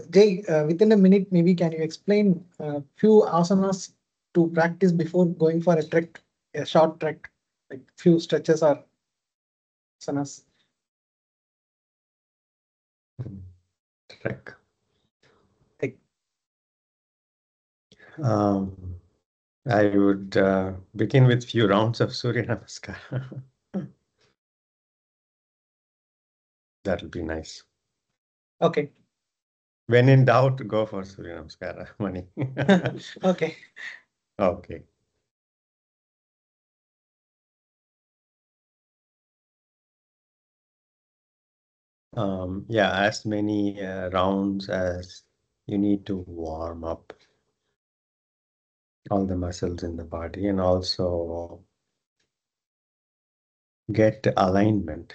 Jay, within a minute, maybe can you explain a few asanas to practice before going for a trek, a short trek, like few stretches or asanas? Trek. Like, I would begin with few rounds of Suryanamaskara. That'll be nice. okay. When in doubt, go for Suryanamaskara, Mani. Okay. Okay. Yeah, as many rounds as you need to warm up all the muscles in the body and also get alignment.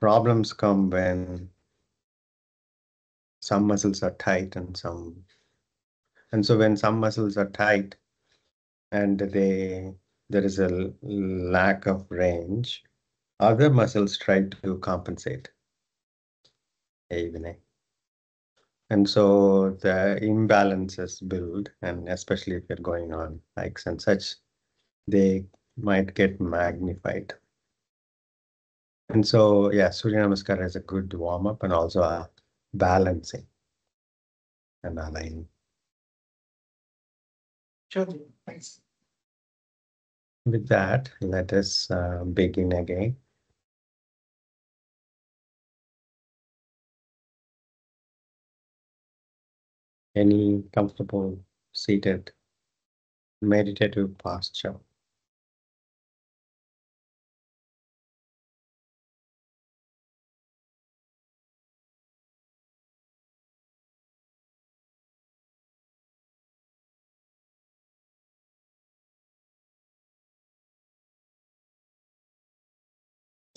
Problems come when some muscles are tight and so when some muscles are tight and there is a lack of range, other muscles try to compensate. Evening. And so the imbalances build, and especially if you're going on hikes and such, they might get magnified. And so, yeah, Surya Namaskara is a good warm up and also a balancing and aligning. Sure. Thanks. With that, let us begin again. Any comfortable seated meditative posture.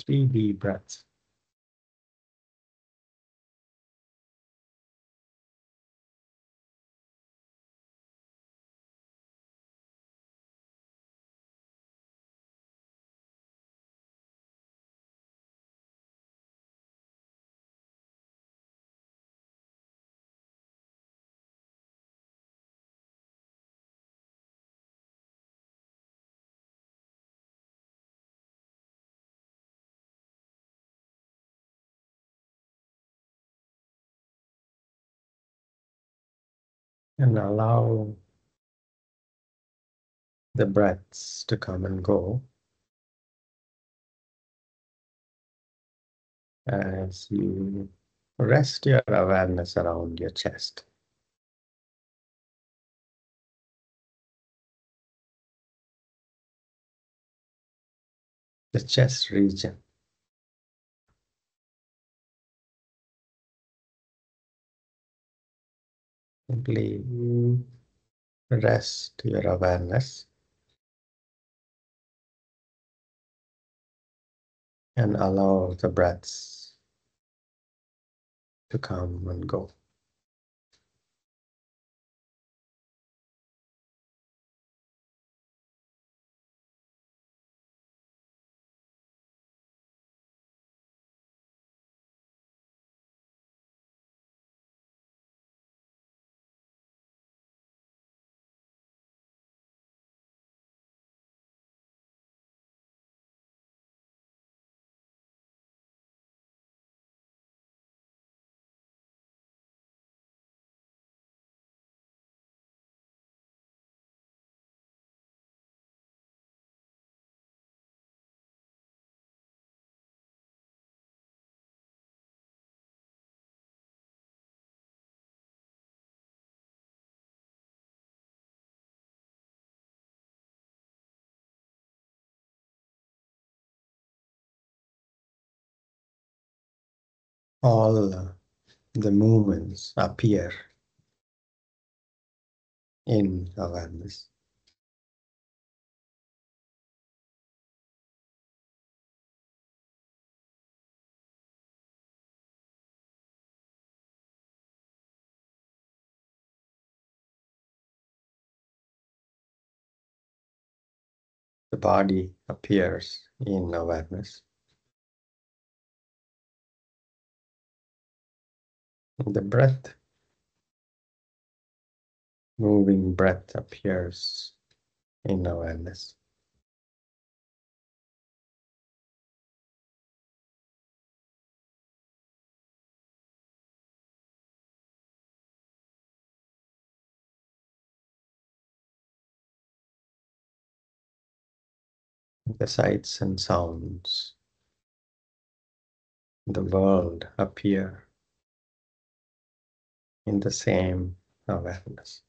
Three deep breaths. And allow the breaths to come and go as you rest your awareness around your chest. The chest region. Simply rest your awareness and allow the breaths to come and go. All the movements appear in awareness. The body appears in awareness. The breath, moving breath appears in awareness. The sights and sounds, the world appear in the same awareness.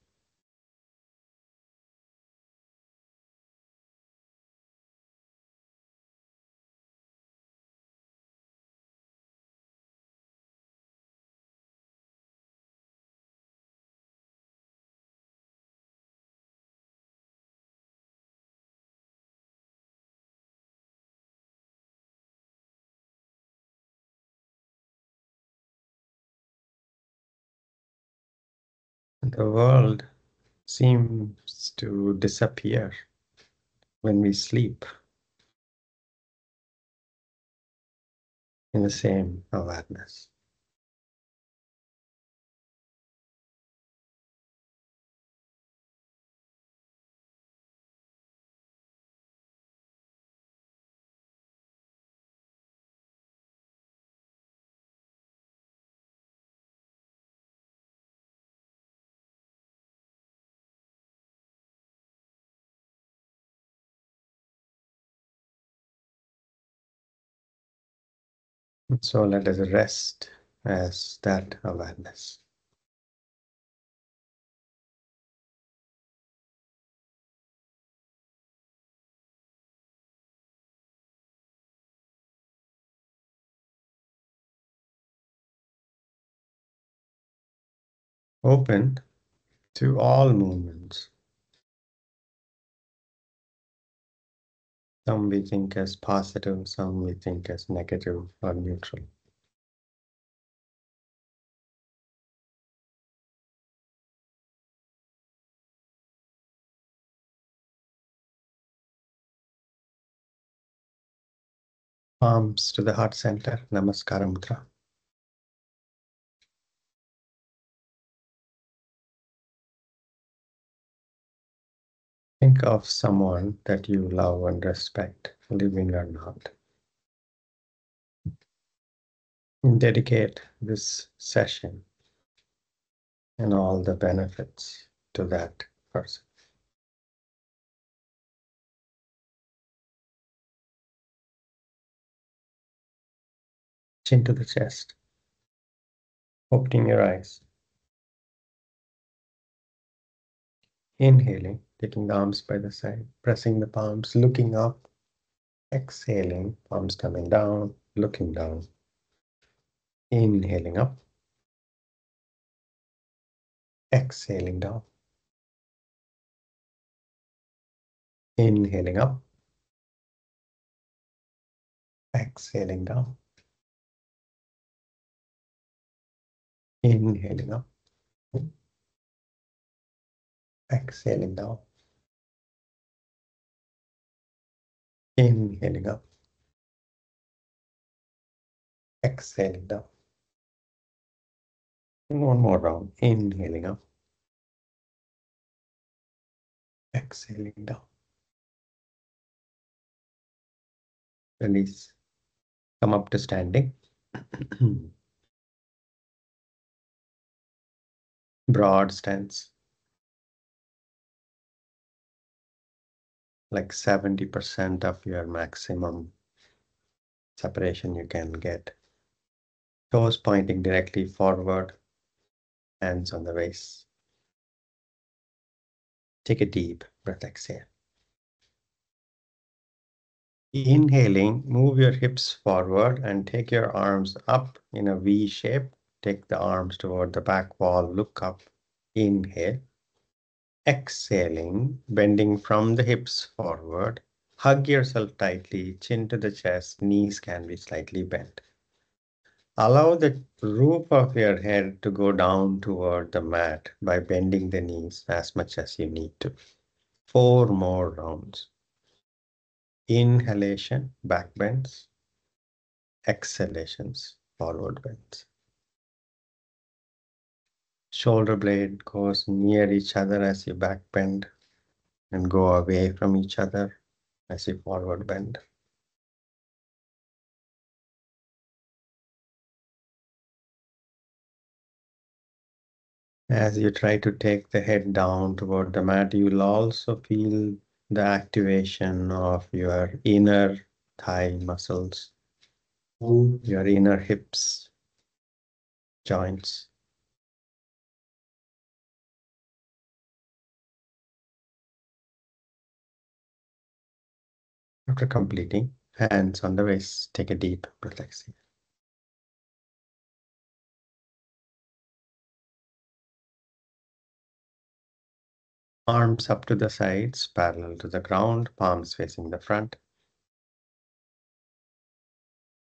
The world seems to disappear when we sleep in the same awareness. So let us rest as that awareness. Open to all movements. Some we think as positive, some we think as negative or neutral. Palms to the heart center, Namaskara Mudra. Think of someone that you love and respect, living or not. Dedicate this session and all the benefits to that person. Chin to the chest, opening your eyes. Inhaling, taking the arms by the side, pressing the palms, looking up. Exhaling, palms coming down, looking down. Inhaling up, exhaling down. Inhaling up, exhaling down. Inhaling up, exhaling down. Inhaling up, exhaling down. And one more round. Inhaling up, exhaling down. Release. Come up to standing. Broad stance. Like 70% of your maximum separation you can get. Toes pointing directly forward, hands on the waist. Take a deep breath, exhale. Inhaling, move your hips forward and take your arms up in a V shape. Take the arms toward the back wall, look up. Inhale. Exhaling, bending from the hips forward. Hug yourself tightly, chin to the chest, knees can be slightly bent. Allow the roof of your head to go down toward the mat by bending the knees as much as you need to. 4 more rounds. Inhalation, back bends. Exhalations, forward bends. Shoulder blade goes near each other as you back bend and go away from each other as you forward bend. As you try to take the head down toward the mat, you will also feel the activation of your inner thigh muscles, your inner hips, joints. After completing, hands on the waist, take a deep breath. Exhale. Arms up to the sides, parallel to the ground, palms facing the front.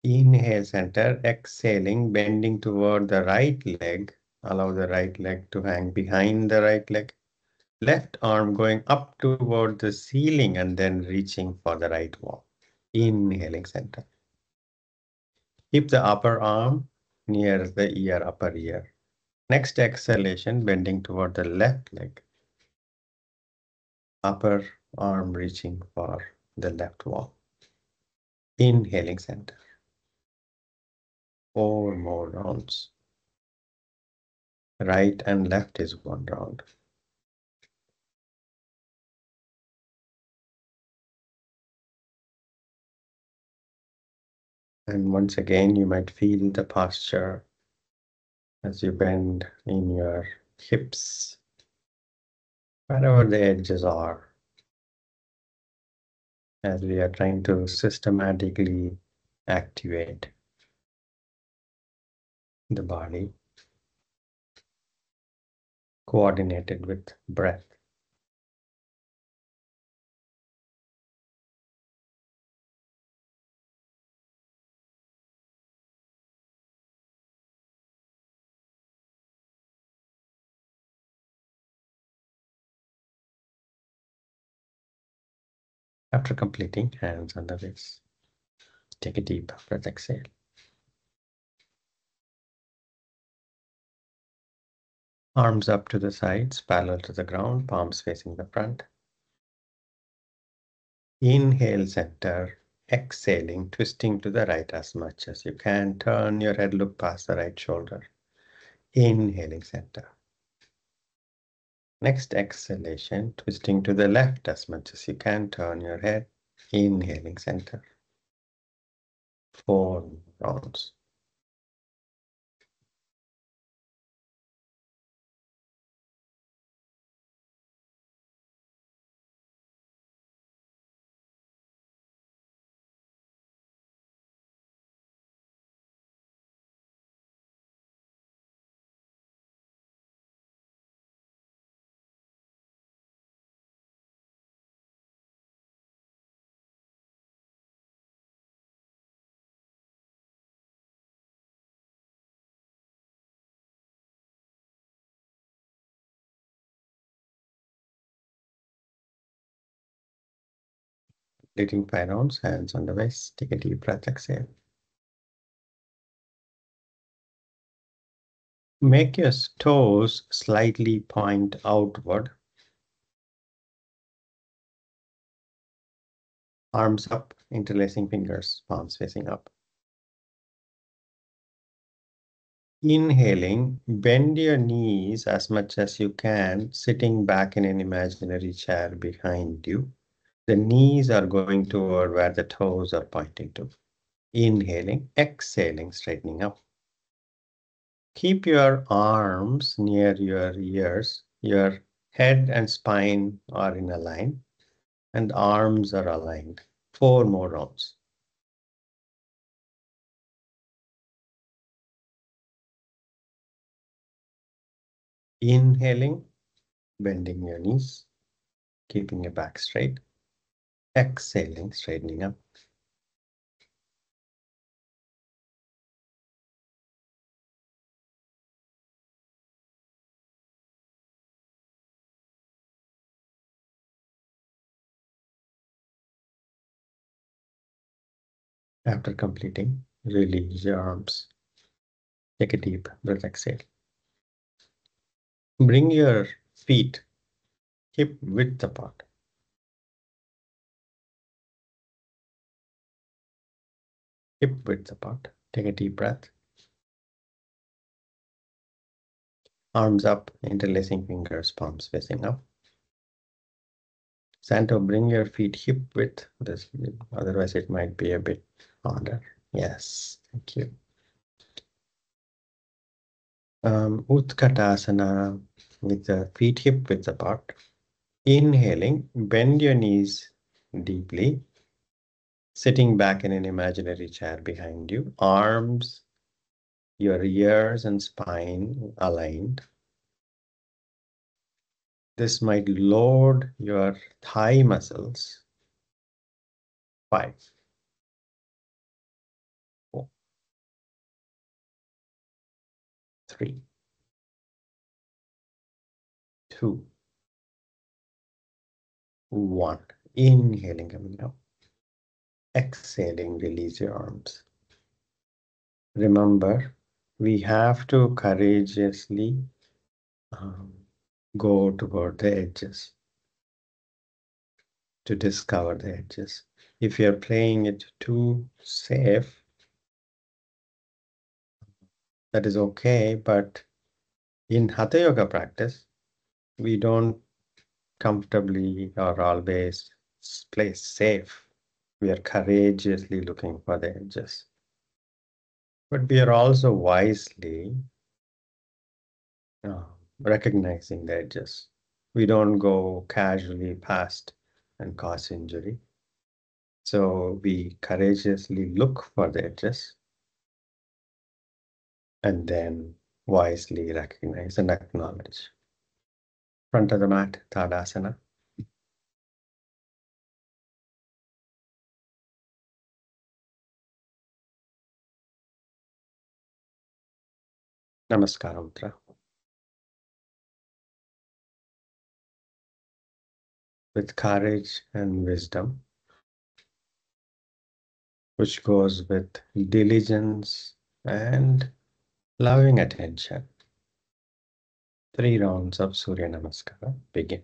Inhale, center, exhaling, bending toward the right leg. Allow the right leg to hang behind the right leg. Left arm going up toward the ceiling and then reaching for the right wall. Inhaling, center. Keep the upper arm near the ear, upper ear. Next exhalation, bending toward the left leg. Upper arm reaching for the left wall. Inhaling, center. 4 more rounds. Right and left is 1 round. And once again, you might feel the posture as you bend in your hips, wherever the edges are, as we are trying to systematically activate the body, coordinated with breath. After completing, hands on the waist. Take a deep breath, exhale. Arms up to the sides, parallel to the ground, palms facing the front. Inhale, center. Exhaling, twisting to the right as much as you can. Turn your head, look past the right shoulder. Inhaling, center. Next exhalation, twisting to the left as much as you can. Turn your head. Inhaling, center. 4 rounds. Completing 5 rounds, hands on the waist. Take a deep breath, exhale. Make your toes slightly point outward. Arms up, interlacing fingers, palms facing up. Inhaling, bend your knees as much as you can, sitting back in an imaginary chair behind you. The knees are going toward where the toes are pointing to. Inhaling, exhaling, straightening up. Keep your arms near your ears. Your head and spine are in a line, and arms are aligned. 4 more rounds. Inhaling, bending your knees, keeping your back straight. Exhaling, straightening up. After completing, release your arms. Take a deep breath, exhale. Bring your feet hip width apart. Hip width apart. Take a deep breath. Arms up, interlacing fingers, palms facing up. Santo, bring your feet hip width. This, otherwise it might be a bit harder. Yes, thank you. Utkatasana with the feet hip width apart. Inhaling, bend your knees deeply. Sitting back in an imaginary chair behind you. Arms, your ears and spine aligned. This might load your thigh muscles. 5, 4, 3, 2, 1. Inhaling, coming up. Exhaling, release your arms. Remember, we have to courageously go toward the edges to discover the edges. If you're playing it too safe, that is okay, but in Hatha Yoga practice, we don't comfortably or always play safe. We are courageously looking for the edges. But we are also wisely uh, recognizing the edges. We don't go casually past and cause injury. So we courageously look for the edges and then wisely recognize and acknowledge. Front of the mat, Tadasana. Namaskara Mudra. With courage and wisdom, which goes with diligence and loving attention. 3 rounds of Suryanamaskara begin.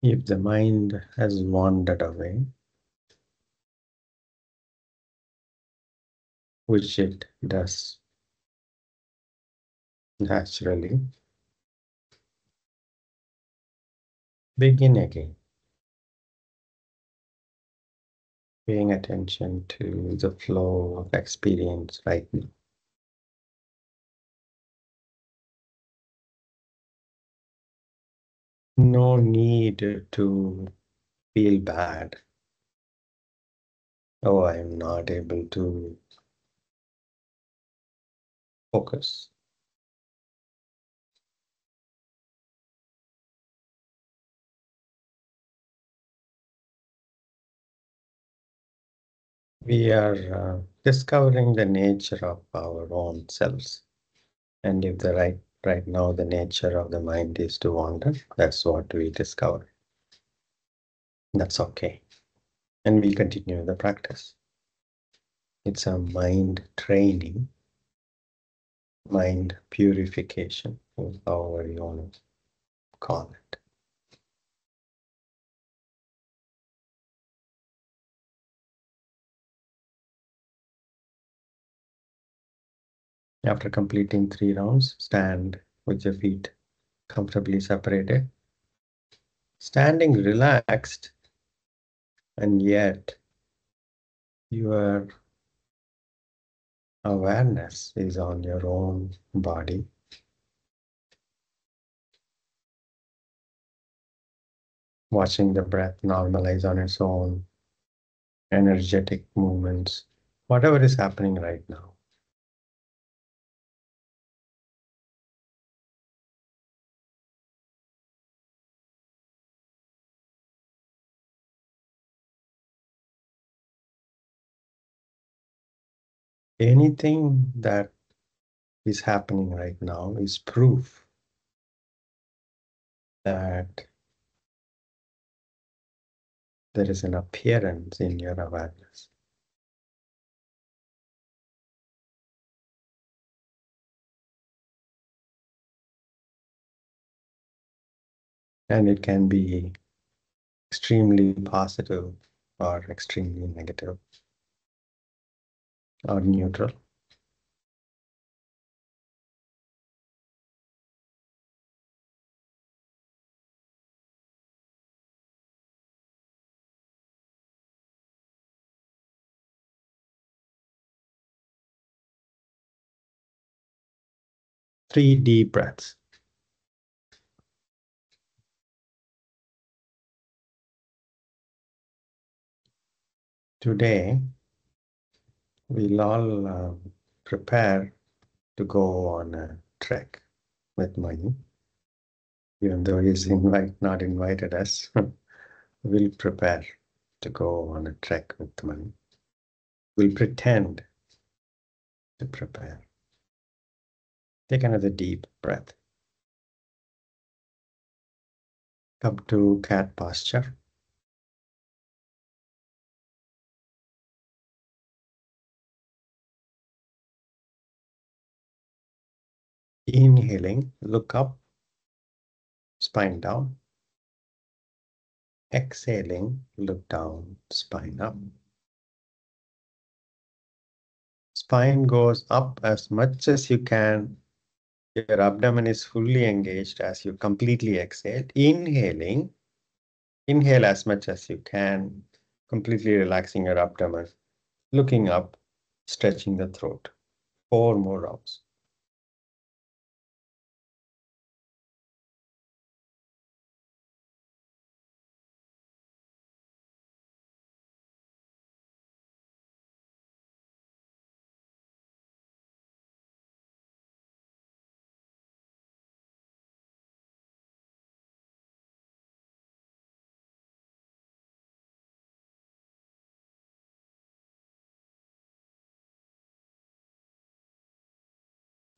If the mind has wandered away, which it does naturally, begin again, paying attention to the flow of experience right now. No need to feel bad. Oh, I am not able to focus. We are discovering the nature of our own selves. And if the right now the nature of the mind is to wander, that's what we discover. That's okay. And we continue the practice. It's a mind training, mind purification, however you want to call it. After completing 3 rounds, stand with your feet comfortably separated. Standing relaxed, and yet your awareness is on your own body. Watching the breath normalize on its own, energetic movements, whatever is happening right now. Anything that is happening right now is proof that there is an appearance in your awareness. And it can be extremely positive or extremely negative or neutral. Three deep breaths. Today, we'll all prepare to go on a trek with Mani, even though he's not invited us. We'll prepare to go on a trek with Mani. We'll pretend to prepare. Take another deep breath. Come to cat posture. Inhaling, look up, spine down. Exhaling, look down, spine up. Spine goes up as much as you can. Your abdomen is fully engaged as you completely exhale. Inhaling, inhale as much as you can, completely relaxing your abdomen. Looking up, stretching the throat. 4 more rounds.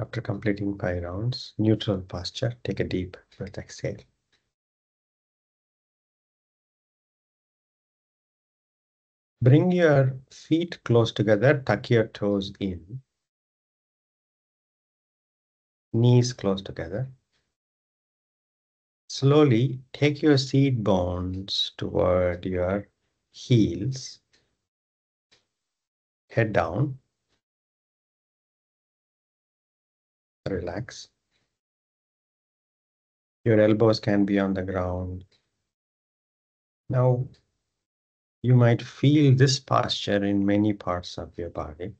After completing 5 rounds, neutral posture, take a deep breath, exhale. Bring your feet close together, tuck your toes in, knees close together. Slowly take your seat bones toward your heels, head down, relax. Your elbows can be on the ground. Now, you might feel this posture in many parts of your body.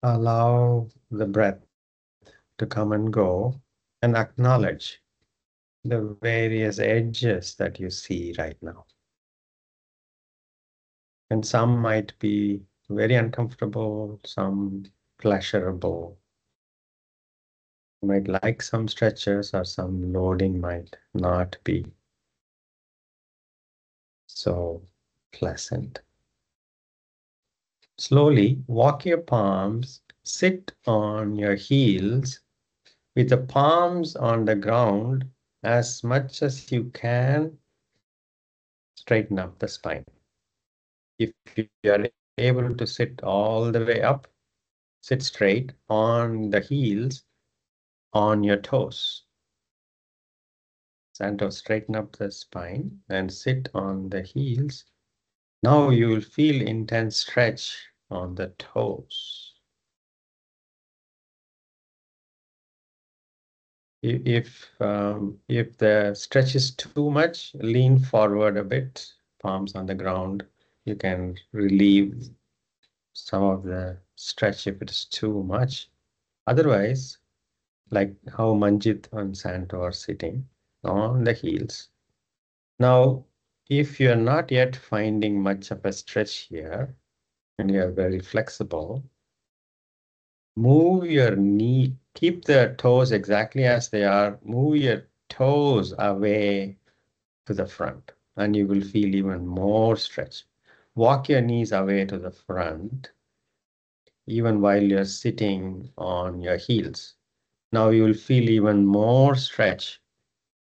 Allow the breath to come and go and acknowledge the various edges that you see right now. And some might be very uncomfortable, some pleasurable. You might like some stretches or some loading might not be so pleasant. Slowly walk your palms, sit on your heels with the palms on the ground as much as you can. Straighten up the spine. If you are able to sit all the way up, sit straight on the heels, on your toes. Santo, straighten up the spine and sit on the heels. Now you will feel intense stretch on the toes. If the stretch is too much, lean forward a bit, palms on the ground. You can relieve some of the stretch if it is too much. Otherwise, like how Manjit and Santo are sitting on the heels. Now, if you're not yet finding much of a stretch here, and you're very flexible, move your knee, keep the toes exactly as they are, move your toes away to the front, and you will feel even more stretch. Walk your knees away to the front, even while you're sitting on your heels. Now you will feel even more stretch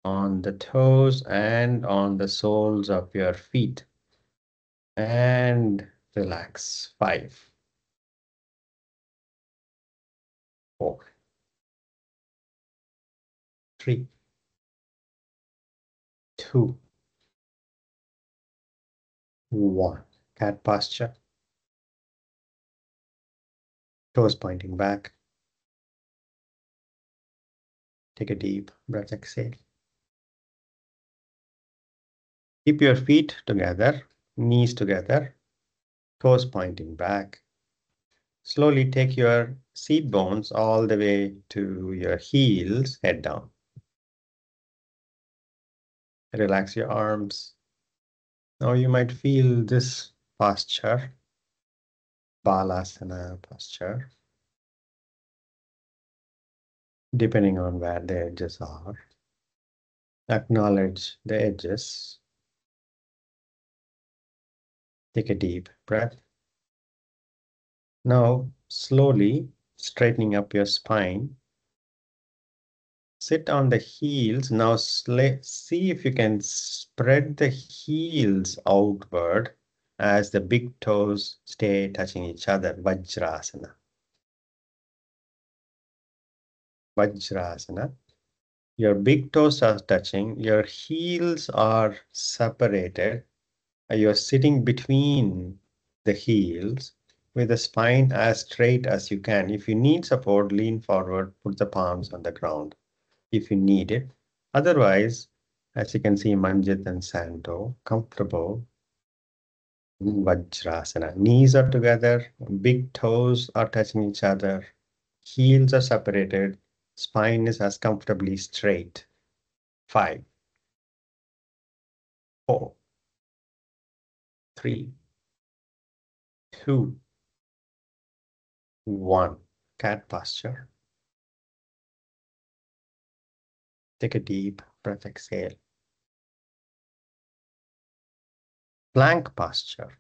on the toes and on the soles of your feet. And relax. 5, 4, 3, 2, 1. Cat posture. Toes pointing back. Take a deep breath, exhale. Keep your feet together, knees together, toes pointing back. Slowly take your seat bones all the way to your heels, head down. Relax your arms. Now you might feel this posture, Balasana posture, depending on where the edges are. Acknowledge the edges. Take a deep breath. Now, slowly straightening up your spine. Sit on the heels. Now, see if you can spread the heels outward as the big toes stay touching each other. Vajrasana. Vajrasana. Your big toes are touching. Your heels are separated. You're sitting between the heels with the spine as straight as you can. If you need support, lean forward, put the palms on the ground if you need it. Otherwise, as you can see, Manjit and Santo, comfortable in Vajrasana. Knees are together, big toes are touching each other, heels are separated, spine is as comfortably straight. 5, 4, 3, 2, 1. Cat posture. Take a deep breath, exhale. Plank posture.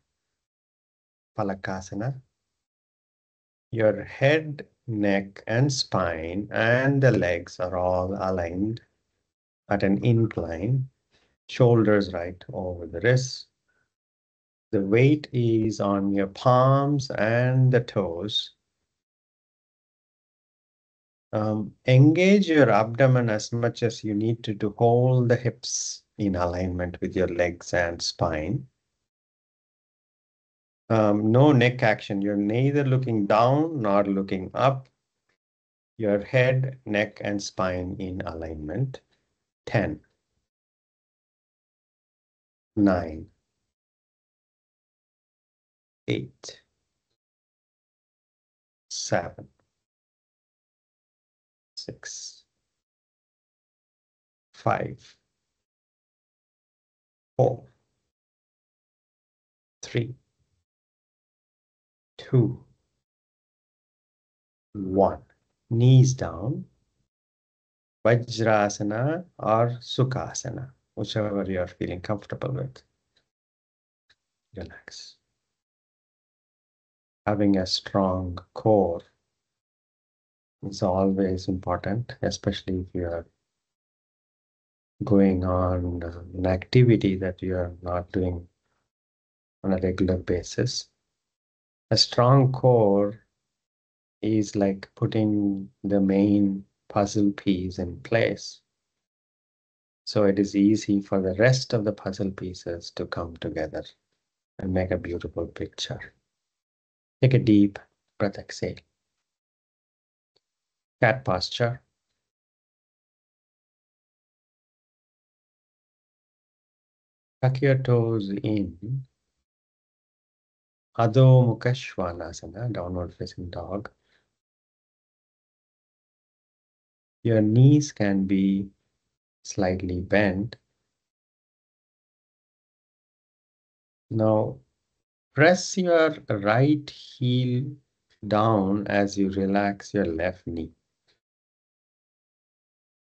Phalakasana. Your head, neck, and spine and the legs are all aligned at an incline. Shoulders right over the wrists. The weight is on your palms and the toes. Engage your abdomen as much as you need to hold the hips in alignment with your legs and spine. No neck action. You're neither looking down nor looking up. Your head, neck, and spine in alignment. 10, 9, 8, 7, 6, 5, 4, 3, 2, 1. Knees down. Vajrasana or Sukhasana, whichever you are feeling comfortable with. Relax. Having a strong core is always important, especially if you are going on an activity that you are not doing on a regular basis. A strong core is like putting the main puzzle piece in place. So it is easy for the rest of the puzzle pieces to come together and make a beautiful picture. Take a deep breath, exhale. Cat posture. Tuck your toes in. Adhomukasvanasana, downward facing dog. Your knees can be slightly bent. Now, press your right heel down as you relax your left knee.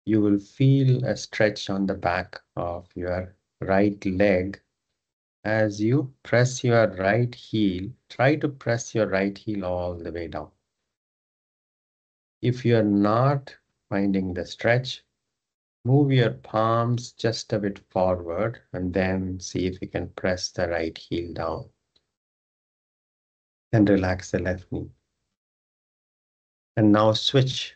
You will feel a stretch on the back of your right leg as you press your right heel. Try to press your right heel all the way down. If you're not finding the stretch, move your palms just a bit forward and then see if you can press the right heel down. And relax the left knee. And now switch.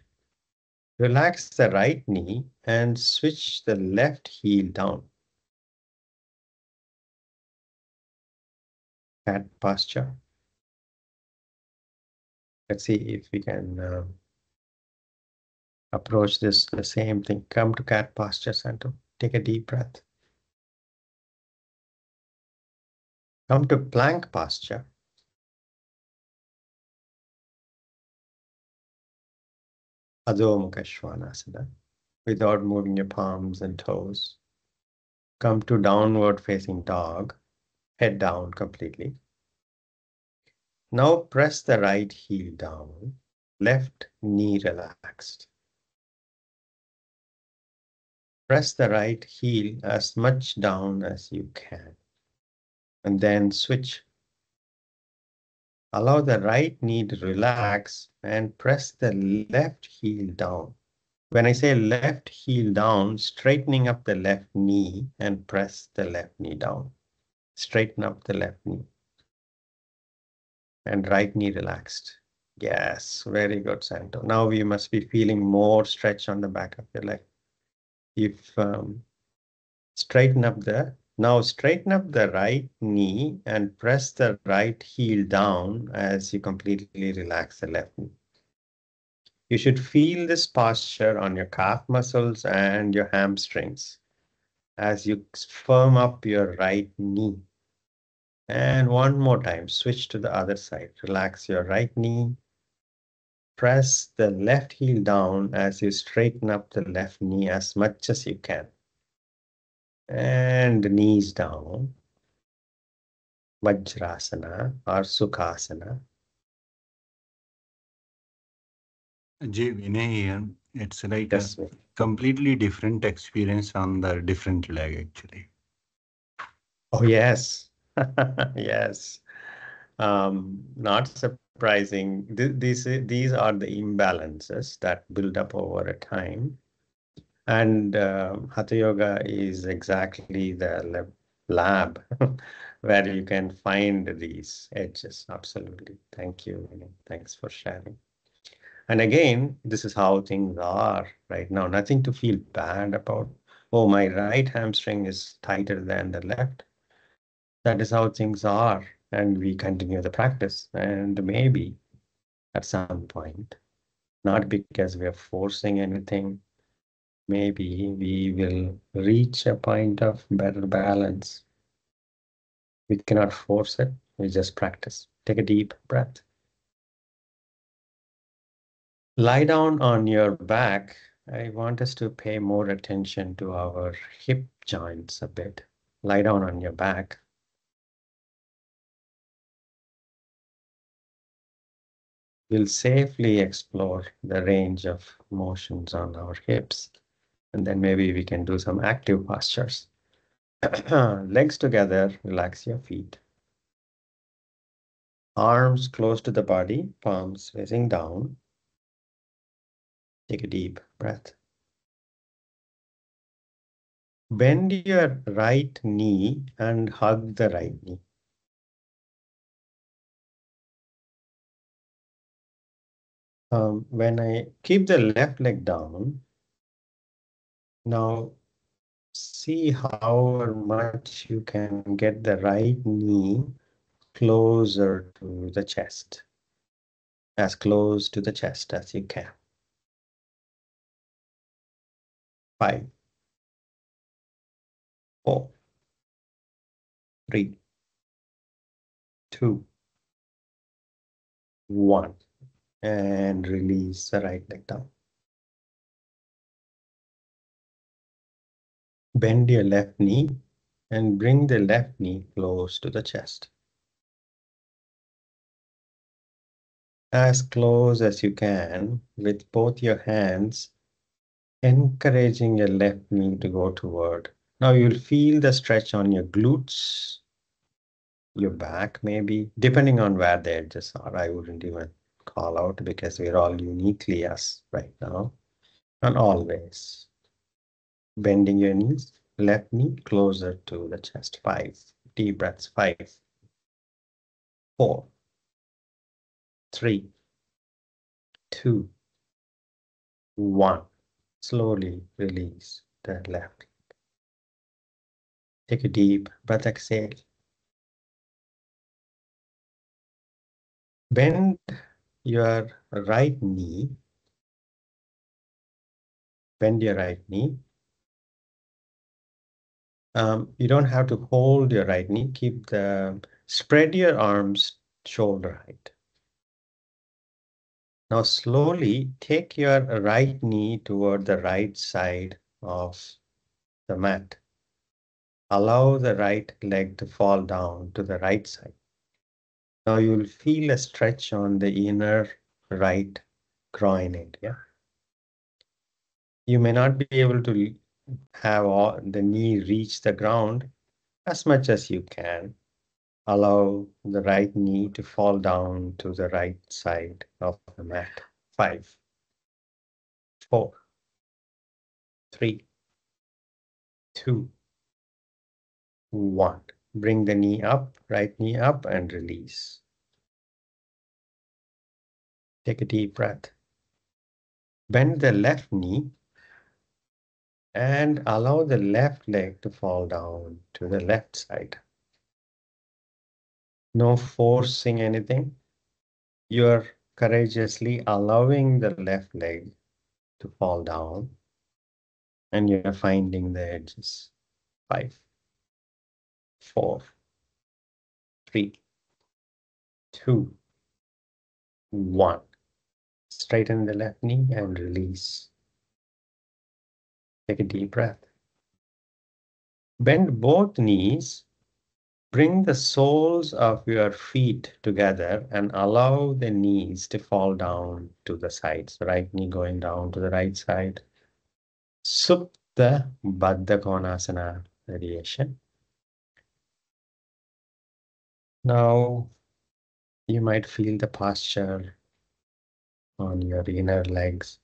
Relax the right knee and switch the left heel down. Cat posture. Let's see if we can approach this the same thing. Come to cat posture center. Take a deep breath. Come to plank posture. Adhomukasvanasana. Without moving your palms and toes. Come to downward facing dog. Head down completely. Now press the right heel down. Left knee relaxed. Press the right heel as much down as you can. And then switch. Allow the right knee to relax and press the left heel down. When I say left heel down, straightening up the left knee and press the left knee down. Straighten up the left knee. And right knee relaxed. Yes, very good, Santo. Now you must be feeling more stretch on the back of your leg. If straighten up the right knee and press the right heel down as you completely relax the left knee. You should feel this posture on your calf muscles and your hamstrings as you firm up your right knee. And one more time, switch to the other side. Relax your right knee. Press the left heel down as you straighten up the left knee as much as you can. And knees down. Vajrasana or Sukhasana. Jay Vinay here. It's like a Yes, completely different experience on the different leg actually. oh, yes. Yes. Not surprising. These are the imbalances that build up over a time. And Hatha Yoga is exactly the lab where you can find these edges. Absolutely. Thank you. Thanks for sharing. And again, this is how things are right now. Nothing to feel bad about. Oh, my right hamstring is tighter than the left. That is how things are. And we continue the practice. And maybe at some point, not because we are forcing anything, maybe we will reach a point of better balance. We cannot force it. We just practice. Take a deep breath. Lie down on your back. I want us to pay more attention to our hip joints a bit. Lie down on your back. We'll safely explore the range of motions on our hips. And then maybe we can do some active postures. Legs together, relax your feet. Arms close to the body, palms facing down. Take a deep breath. Bend your right knee and hug the right knee. When I keep the left leg down, now see how much you can get the right knee closer to the chest, as close to the chest as you can. 5, 4, 3, 2, 1. And release the right leg down. Bend your left knee and bring the left knee close to the chest. As close as you can with both your hands, encouraging your left knee to go toward. Now you'll feel the stretch on your glutes, your back maybe, depending on where the edges are. I wouldn't even call out because we're all uniquely us right now. And always bending your knees, left knee closer to the chest. 5 deep breaths. 5, 4, 3, 2, 1. Slowly release the left. Take a deep breath, exhale. Bend your right knee. Bend your right knee. You don't have to hold your right knee. Spread your arms shoulder height. Now slowly take your right knee toward the right side of the mat. Allow the right leg to fall down to the right side. Now you'll feel a stretch on the inner right groin area. You may not be able to have the knee reach the ground as much as you can. Allow the right knee to fall down to the right side of the mat. 5, 4, 3, 2, 1. Bring the knee up, right knee up, and release. Take a deep breath. Bend the left knee and allow the left leg to fall down to the left side. No forcing anything. You're courageously allowing the left leg to fall down and you're finding the edges. 5, 4, 3, 2, 1. Straighten the left knee and release. Take a deep breath. Bend both knees. Bring the soles of your feet together and allow the knees to fall down to the sides. Right knee going down to the right side. Supta Baddha konasana variation. Now you might feel the posture on your inner legs.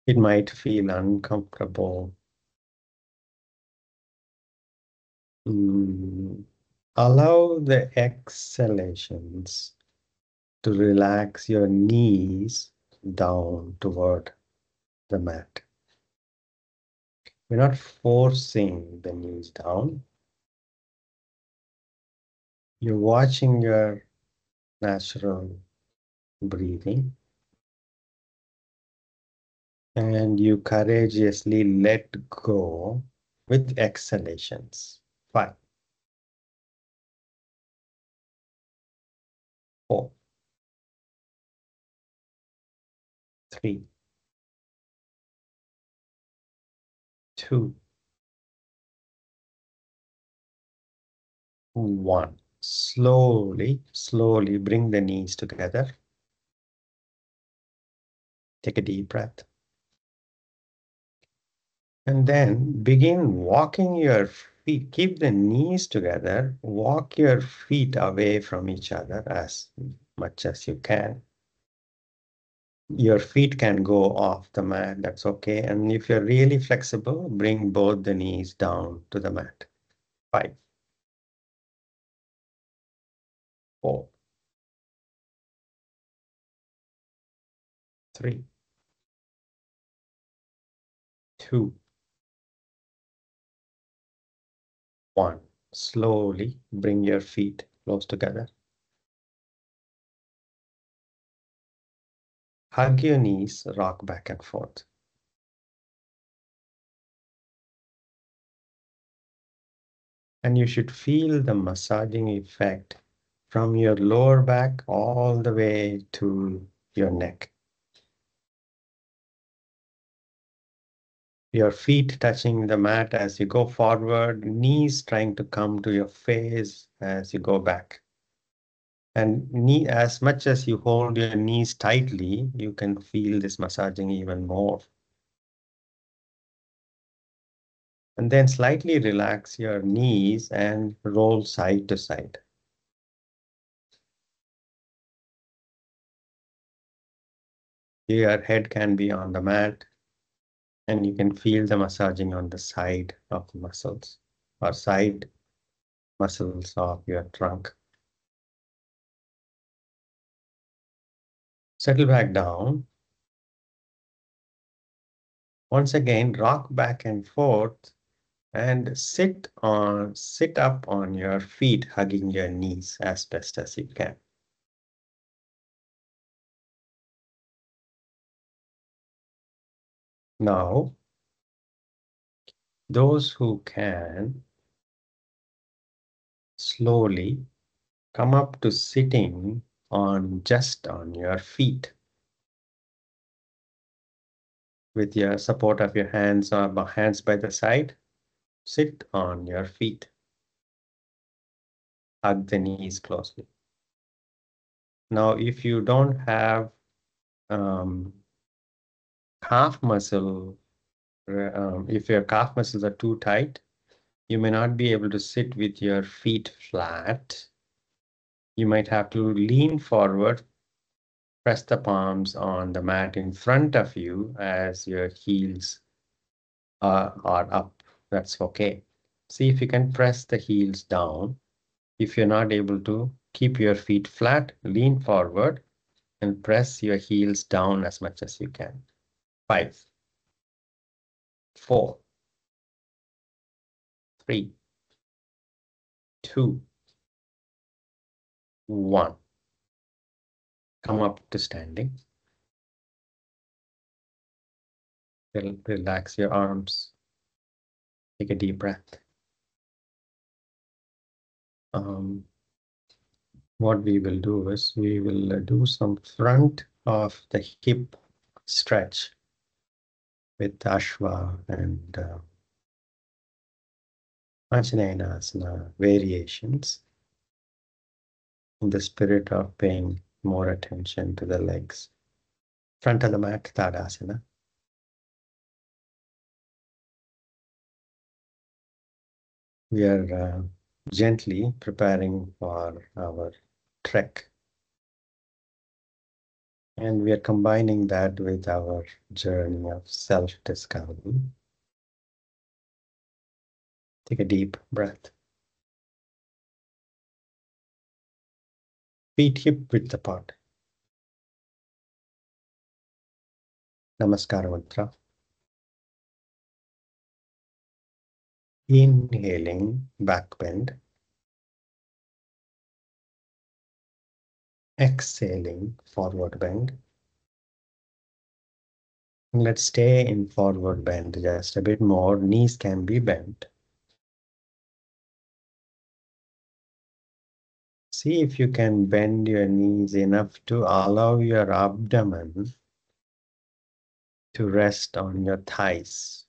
It might feel uncomfortable. Allow the exhalations to relax your knees down toward the mat. We're not forcing the knees down. You're watching your natural breathing, and you courageously let go with exhalations. 5, 4, 3, 2, 1. Slowly bring the knees together. Take a deep breath. And then begin walking your feet. Keep the knees together. Walk your feet away from each other as much as you can. Your feet can go off the mat, that's okay. And if you're really flexible, bring both the knees down to the mat. 5, 4, 3, 2, 1. Slowly bring your feet close together. Hug your knees, rock back and forth. And you should feel the massaging effect from your lower back all the way to your neck. Your feet touching the mat as you go forward, knees trying to come to your face as you go back. And as much as you hold your knees tightly, you can feel this massaging even more. And then slightly relax your knees and roll side to side. Your head can be on the mat, and you can feel the massaging on the side of the muscles or side muscles of your trunk. Settle back down. Once again, rock back and forth and sit up on your feet, hugging your knees as best as you can. Now, those who can slowly come up to sitting just on your feet with your support of your hands or hands by the side. Sit on your feet. Hug the knees closely. Now, if you don't have calf muscle, if your calf muscles are too tight, you may not be able to sit with your feet flat. You might have to lean forward, press the palms on the mat in front of you as your heels are up. That's okay. See if you can press the heels down. If you're not able to, keep your feet flat, lean forward, and press your heels down as much as you can. 5, 4, 3, 2, 1. Come up to standing. Relax your arms. Take a deep breath. What we will do is we will do some front of the hip stretch with Asva and Asana variations in the spirit of paying more attention to the legs. Front of the mat, Tadasana. We are gently preparing for our trek. And we are combining that with our journey of self-discovery. Take a deep breath. Feet hip width apart. Namaskara Mudra. Inhaling, back bend. Exhaling, forward bend. Let's stay in forward bend just a bit more. Knees can be bent. See if you can bend your knees enough to allow your abdomen to rest on your thighs.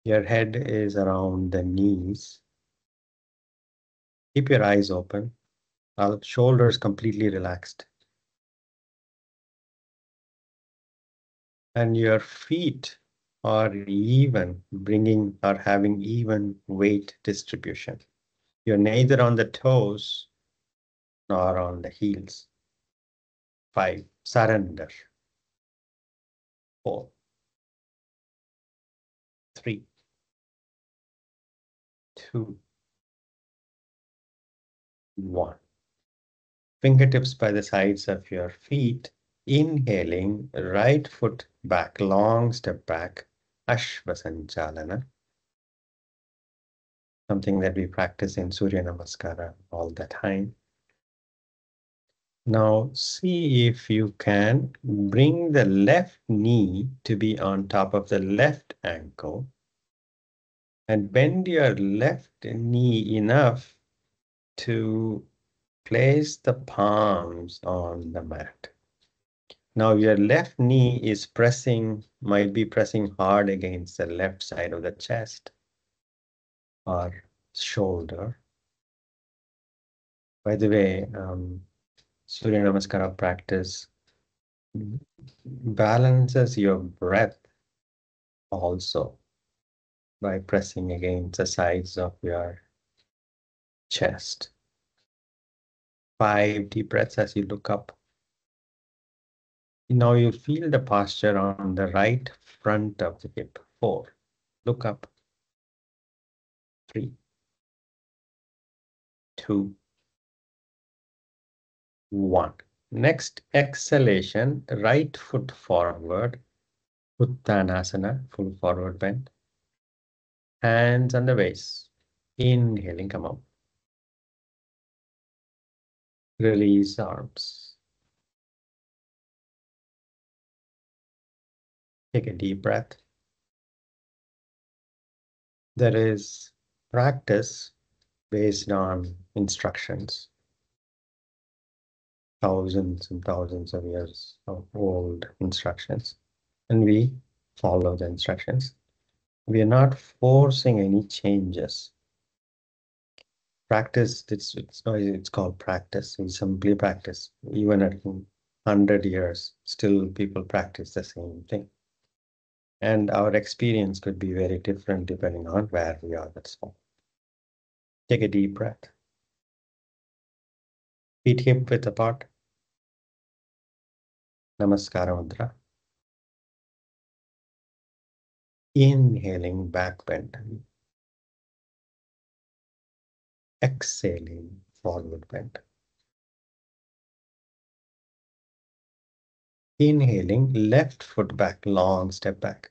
Your head is around the knees. Keep your eyes open. Shoulders completely relaxed. And your feet are even bringing or having even weight distribution. You're neither on the toes nor on the heels. 5. Surrender. 4. 3. 2. 1. Fingertips by the sides of your feet. Inhaling, right foot back, long step back. Asva chancalana. Something that we practice in Suryanamaskara all the time. Now see if you can bring the left knee to be on top of the left ankle and bend your left knee enough to place the palms on the mat. Now your left knee is might be pressing hard against the left side of the chest or shoulder. By the way, Suryanamaskara practice balances your breath also by pressing against the sides of your chest. 5 deep breaths as you look up. Now you feel the posture on the right front of the hip. 4. Look up. 3. 2. 1. Next exhalation, right foot forward. Uttanasana, full forward bend. Hands on the waist. Inhaling, come up. Release arms. Take a deep breath. There is practice based on instructions. Thousands and thousands of years of old instructions. And we follow the instructions. We are not forcing any changes. Practice, it's called practice. We simply practice. Even at 100 years, still people practice the same thing. And our experience could be very different depending on where we are. That's all. Take a deep breath. Feet hip width apart. Namaskara Mudra. Inhaling, back bend. Exhaling, forward bend. Inhaling, left foot back, long step back.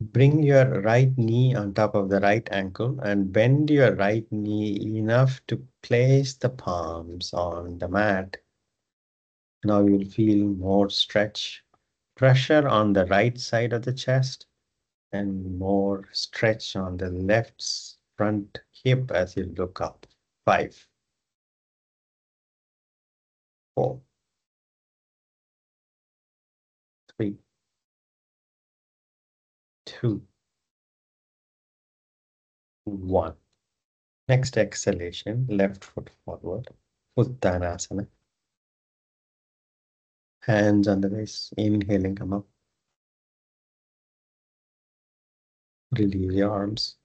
Bring your right knee on top of the right ankle and bend your right knee enough to place the palms on the mat. Now you'll feel more stretch, pressure on the right side of the chest, and more stretch on the left front hip as you look up. 5. 4. 3. 2. 1. Next exhalation, left foot forward. Uttanasana. Hands on the waist. Inhaling, come up. Release your arms.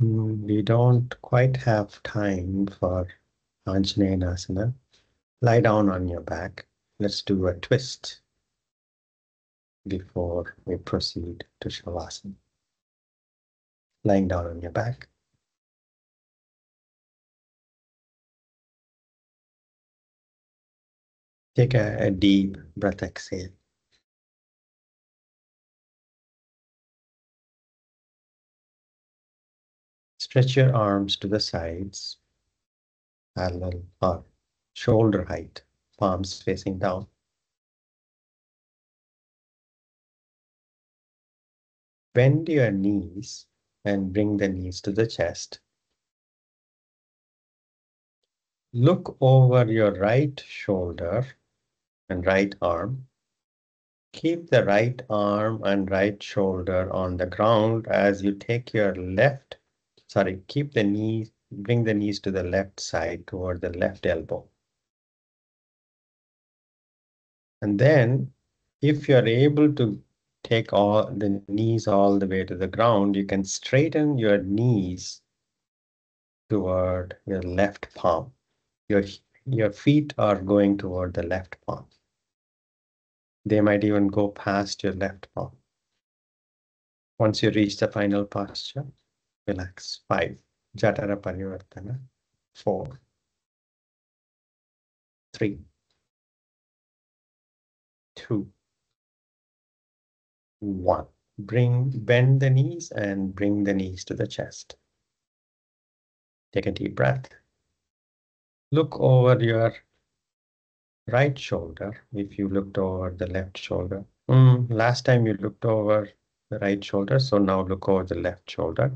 We don't quite have time for Anjaneyasana. Lie down on your back. Let's do a twist before we proceed to Shavasana. Lying down on your back. Take a deep breath, exhale. Stretch your arms to the sides, parallel or shoulder height, palms facing down. Bend your knees and bring the knees to the chest. Look over your right shoulder and right arm. Keep the right arm and right shoulder on the ground as you take your keep the knees, bring the knees to the left side toward the left elbow. And then if you're able to take all the knees all the way to the ground, you can straighten your knees toward your left palm. Your feet are going toward the left palm. They might even go past your left palm. Once you reach the final posture, relax. 5. Jatara Parivartana. 4. 3. 2. 1. Bend the knees and bring the knees to the chest. Take a deep breath. Look over your right shoulder if you looked over the left shoulder. Last time you looked over the right shoulder, so now look over the left shoulder.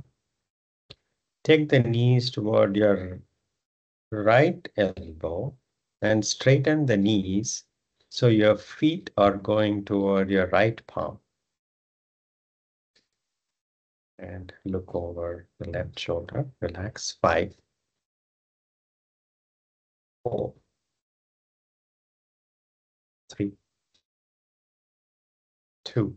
Take the knees toward your right elbow and straighten the knees so your feet are going toward your right palm. And look over the left shoulder. Relax. 5, 4, 3, 2,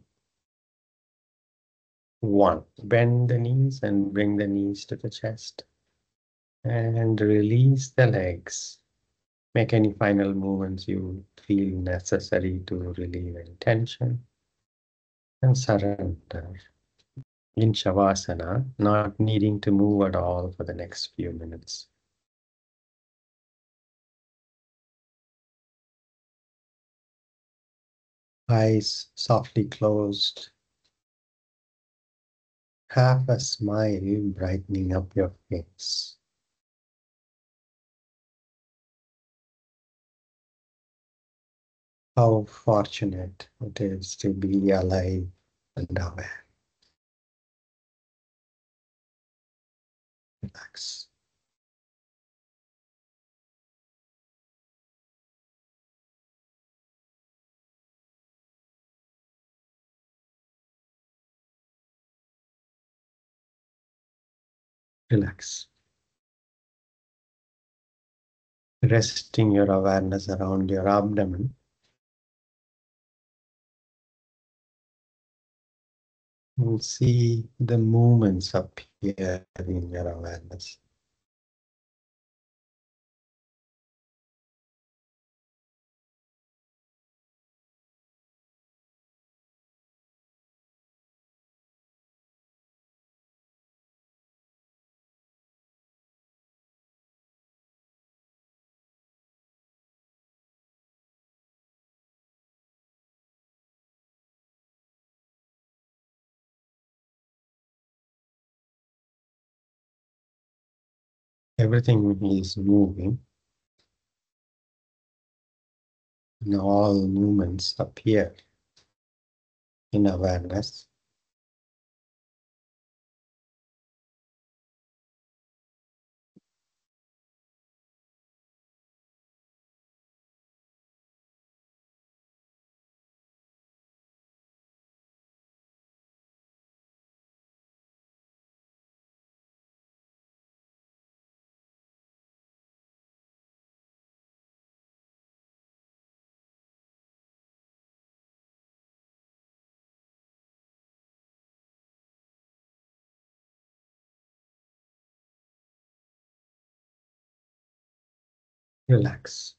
1. Bend the knees and bring the knees to the chest. And release the legs. Make any final movements you feel necessary to relieve any tension. And surrender in Shavasana, not needing to move at all for the next few minutes. Eyes softly closed. Half a smile brightening up your face. How fortunate it is to be alive and aware. Relax. Relax. Resting your awareness around your abdomen. And see the movements appear in your awareness. Everything is moving. And all movements appear in awareness. Relax.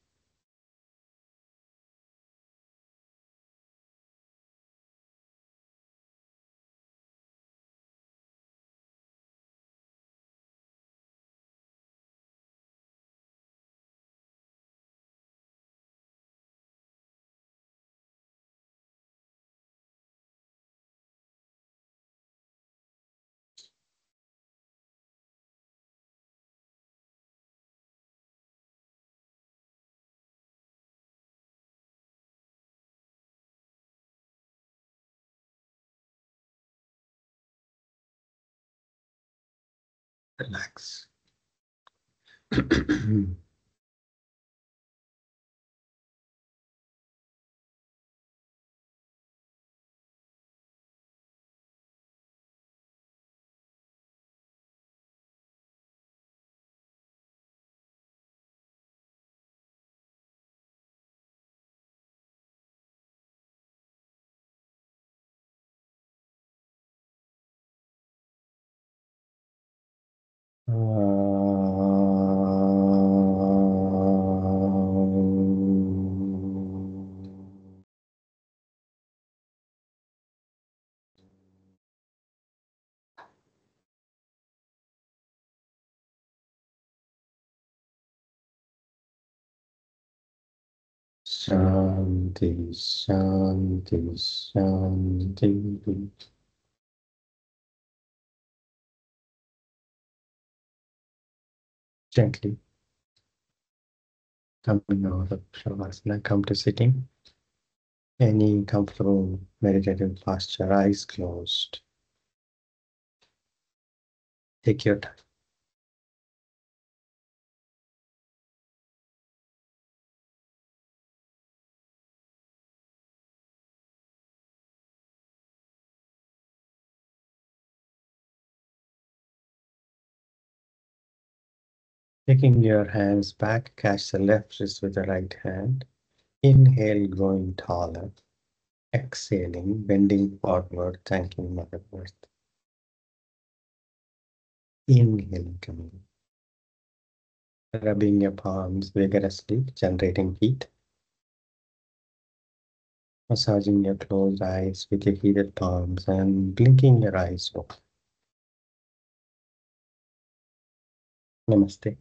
Relax. Shanti, Shanti, Shanti. Gently coming out of Shavasana, come to sitting. Any comfortable meditative posture, eyes closed. Take your time. Taking your hands back, catch the left wrist with the right hand. Inhale, growing taller. Exhaling, bending forward, thanking Mother Earth. Inhaling, coming. Rubbing your palms vigorously, generating heat. Massaging your closed eyes with your heated palms and blinking your eyes open. Namaste.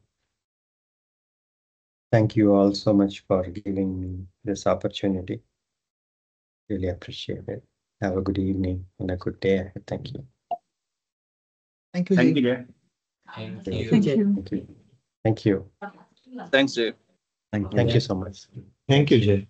Thank you all so much for giving me this opportunity. Really appreciate it. Have a good evening and a good day ahead. Thank you. Thank you, Thank you, Jay. Jay. Thank Thank you. Thank you. Thank you. Thank you. Thanks, Jay. Thank you. Thank you so much. Thank you, Jay.